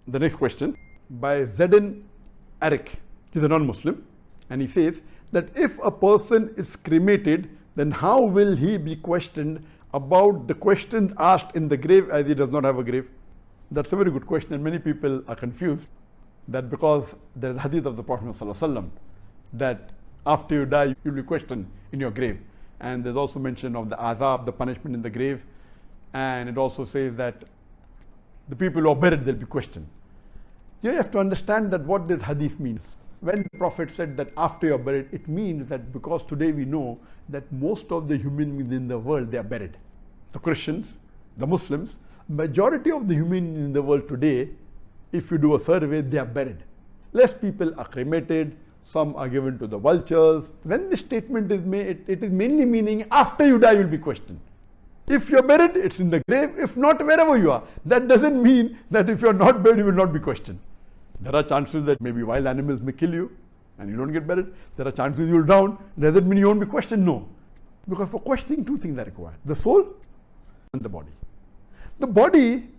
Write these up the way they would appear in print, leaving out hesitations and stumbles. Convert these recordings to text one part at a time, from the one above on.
The next question by Zakir Naik. He's a non-Muslim, and he says that if a person is cremated, then how will he be questioned about the questions asked in the grave, as he does not have a grave? That's a very good question, and many people are confused that because there's a hadith of the Prophet ﷺ that after you die, you'll be questioned in your grave. And there's also mention of the azab, the punishment in the grave. And it also says that the people who are buried, they'll be questioned. You have to understand that what this hadith means. When the Prophet said that after you're buried, it means that because today we know that most of the human beings in the world, they are buried. The Christians, the Muslims, majority of the human beings in the world today, if you do a survey, they are buried. Less people are cremated, some are given to the vultures. When this statement is made, it is mainly meaning after you die, you'll be questioned. If you're buried, it's in the grave. If not, wherever you are. That doesn't mean that if you're not buried, you will not be questioned. There are chances that maybe wild animals may kill you and you don't get buried. There are chances you'll drown. Does that mean you won't be questioned? No. Because for questioning, two things are required: the soul and the body. The body,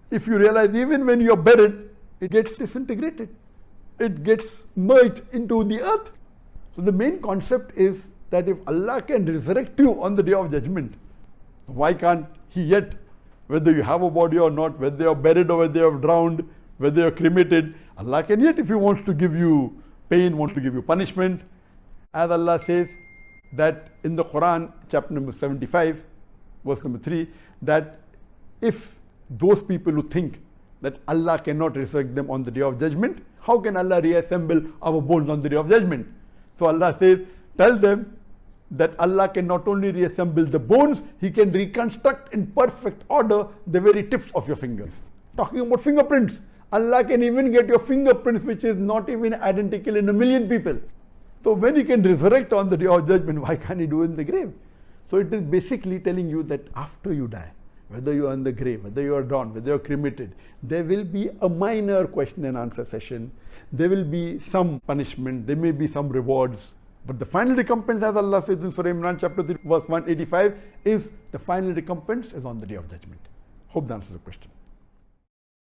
if you realize, even when you're buried, it gets disintegrated. It gets merged into the earth. So the main concept is that if Allah can resurrect you on the day of judgment, why can't He yet, whether you have a body or not, whether you're buried or whether you're drowned, whether you're cremated, Allah can yet, if He wants to give you pain, wants to give you punishment. As Allah says that in the Quran, chapter number 75, verse number 3, that if those people who think that Allah cannot resurrect them on the day of judgment, how can Allah reassemble our bones on the day of judgment? So Allah says, tell them that Allah can not only reassemble the bones, He can reconstruct in perfect order the very tips of your fingers. Talking about fingerprints, Allah can even get your fingerprints, which is not even identical in a million people. So when He can resurrect on the day of judgment, why can't He do it in the grave? So it is basically telling you that after you die, whether you are in the grave, whether you are drowned, whether you are cremated, there will be a minor question and answer session. There will be some punishment, there may be some rewards. But the final recompense, as Allah says in Surah Imran chapter 3, verse 185, is the final recompense is on the day of judgment. Hope that answers the question.